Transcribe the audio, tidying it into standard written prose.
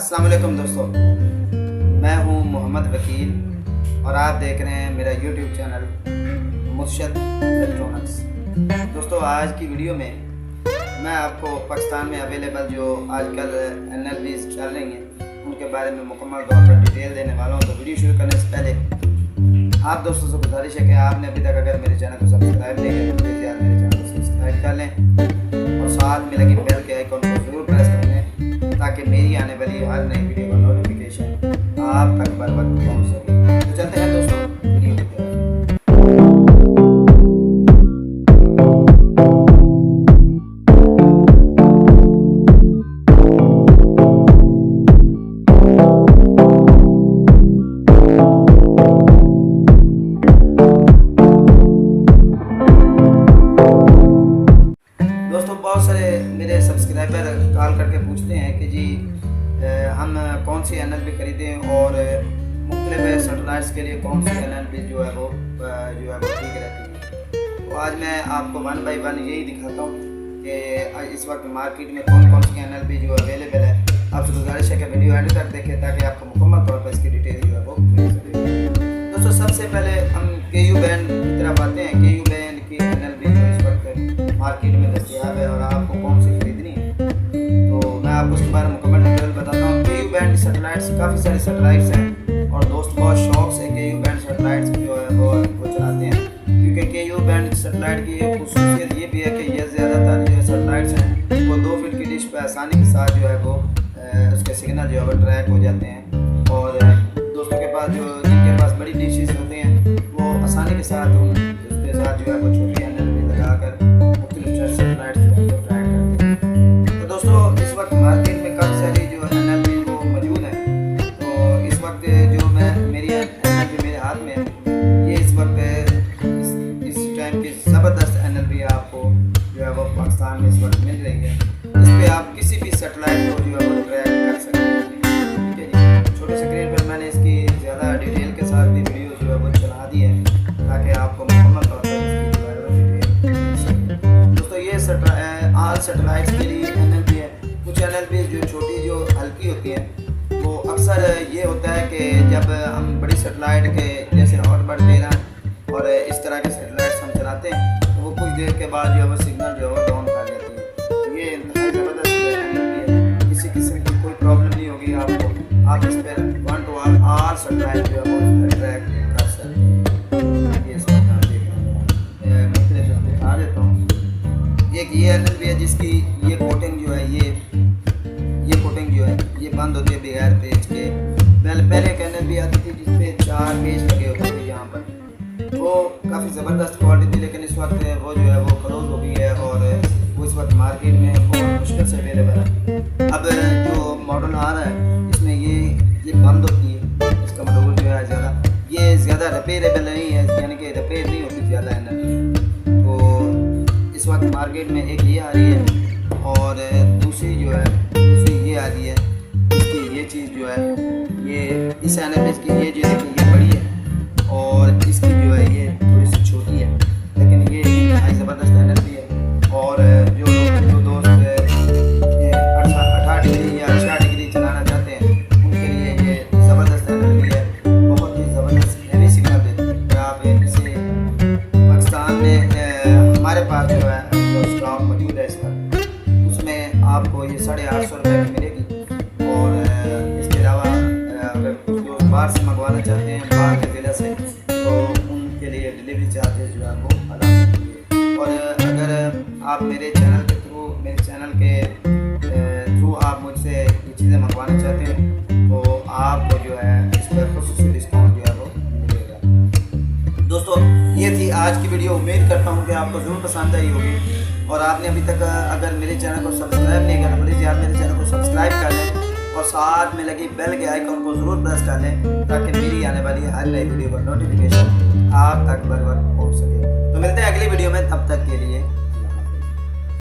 अस्सलाम वालेकुम दोस्तों, मैं हूं मोहम्मद वकील और आप देख रहे हैं मेरा यूट्यूब चैनल मुर्शद इलेक्ट्रॉनिक्स। दोस्तों, आज की वीडियो में मैं आपको पाकिस्तान में अवेलेबल जो आजकल NLBs चल रही हैं उनके बारे में मुकम्मल तौर पर डिटेल देने वाला हूं। तो वीडियो शुरू करने से पहले आप दोस्तों से गुजारिश है कि आपने अभी तक अगर मेरे चैनल को सब्सक्राइब नहीं किया तो प्लीज़ यार मेरे चैनल को सब्सक्राइब कर लें और साथ में लगी बेल के आइकन को ज़रूर प्रेस कर लें ताकि मेरी आने वाली हर नई वीडियो का नोटिफिकेशन आप तक बर वक्त पहुँच सके। तो चलते हैं दोस्तों वीडियो की तरफ। बहुत सारे मेरे सब्सक्राइबर कॉल करके पूछते हैं कि जी हम कौन सी NLB खरीदें और मुख्तलिफ सैटेलाइट्स के लिए कौन सी NLB जो है वो ठीक रहती है। तो आज मैं आपको वन बाई वन यही दिखाता हूँ कि इस वक्त मार्केट में कौन कौन सी NLB जो अवेलेबल है। आपसे गुजारिश है कि वीडियो एंड तक देखें ताकि आपको मुकम्मल तौर पर इसकी डिटेल जो है वो मिल सके। दोस्तों, सबसे पहले हम KU बैंड की तरफ आते हैं। KU बैंड की NLB जो इस वक्त मार्केट में दस्तयाब है और आपको कौन सी खरीदनी है तो मैं आपको उसके बारे में मुकम्मल डिटेल बताता हूँ। KU बैंड सैटेलाइट्स काफ़ी सारे सैटेलाइट्स हैं और दोस्त बहुत शौक से KU बैंड सैटेलाइट्स जो है वो चलाते हैं, क्योंकि KU बैंड सैटेलाइट की खूसियत ये भी है कि ये ज़्यादातर जो सैटेलाइट्स हैं वो 2 फीट की डिश पर आसानी के साथ जो है वो उसके सिग्नल जो है वो ट्रैक हो जाते हैं और दोस्तों के पास जिनके पास बड़ी डिशेस होते हैं वो आसानी के साथ उसके साथ जो है वो छोटी NLB लगाकर सैटेलाइट जो है ट्रैक करते हैं। तो दोस्तों, इस वक्त मार्केट में काफ़ी सारी जो NLB वो मौजूद है। तो इस वक्त जो मेरी NLB मेरे हाथ में ये इस वक्त इस टाइम की ज़बरदस्त NLB आपको जो है वो पाकिस्तान में इस वक्त मिल रही है। इस पर आप किसी भी सैटेलाइट को जो है वो ट्रैक कर सकते हैं। ठीक है जी, छोटे स्क्रीन पर मैंने इसकी ज़्यादा डिटेल के साथ भी वीडियो जो है वो चला दी है ताकि आपको मुकम्मल तौर पर इसकी जो है वो डिटेल मिल सके। दोस्तों, ये ऑल सैटेलाइट्स के लिए NLB है। कुछ NLB जो छोटी जो हल्की होती है वो अक्सर ये होता है कि जब हम बड़ी सैटेलाइट के जैसे हॉटबर्ड 13 और इस तरह के सैटेलाइट्स हम चलाते हैं तो वो कुछ देर के बाद जो है वो सिग्नल जो है वो डाउन कर जाती है। तो ये इंतहाई ज़बरदस्त NLB है, किसी किस्म की कोई प्रॉब्लम नहीं होगी आपको। आप इस पर 1 to all सैटेलाइट जो है वो इस पर ट्रैक कर सकते हैं। ये सब आप देख रहे हैं, मैं दिखा देता हूँ। एक ये NLB है जिसकी ये कोटिंग जो है ये कोटिंग जो है ये बंद होती है बगैर पेज के। पहले एक NLB आती थी जिसपे 4 पेज लगे होते थे यहाँ पर, वो काफ़ी ज़बरदस्त क्वालिटी थी, लेकिन इस वक्त वो जो है वो क्लोज हो गई है और वो इस वक्त मार्केट में बहुत मुश्किल से अवेलेबल है। अब जो मॉडल आ रहा है इसमें ये बंद होती है, इसका मॉडल जो है ज़्यादा रिपेयरेबल नहीं है, यानी कि रिपेयर नहीं होती ज़्यादा NLB। तो इस वक्त मार्केट में एक ये आ रही है और दूसरी जो है ये आ रही है। इसकी ये चीज़ जो है ये इस NLB की ये जो देखिए ये बड़ी है और इसकी जो है ये थोड़ी सी छोटी है, लेकिन ये इंतहाई ज़बरदस्त NLB है। और जो दोस्त 18 डिग्री या 60 डिग्री चलाना चाहते हैं उनके लिए ये ज़बरदस्त NLB है, बहुत ही ज़बरदस्त हैवी सिग्नल देती है। अगर आप इसे पाकिस्तान में हमारे पास जो है जो स्टॉक मौजूद है इस वक्त उसमें आपको ये 850 रुपये की मिलेगी। और इसके अलावा अगर कुछ दोस्त बाहर से मंगवाना चाहते हैं बाहर के ज़िले से तो उनके लिए डिलीवरी चार्जेस जो है वो अलग होंगे। और अगर आप मेरे चैनल के थ्रू आप मुझसे ये चीज़ें मंगवाना चाहते हैं तो आपको जो है इस पर खुसूसी डिस्काउंट जो है वो मिलेगा। दोस्तों, ये थी आज की वीडियो। उम्मीद करता हूँ कि आपको ज़रूर पसंद आई होगी और आपने अभी तक अगर मेरे चैनल को सब्सक्राइब नहीं किया तो प्लीज़ यार मेरे चैनल को सब्सक्राइब कर लें और साथ में लगी बेल के आइकन को ज़रूर प्रेस कर लें ताकि मेरी आने वाली हर नई वीडियो का नोटिफिकेशन आप तक बर वक्त पहुँच सके। तो मिलते हैं अगली वीडियो में, तब तक के लिए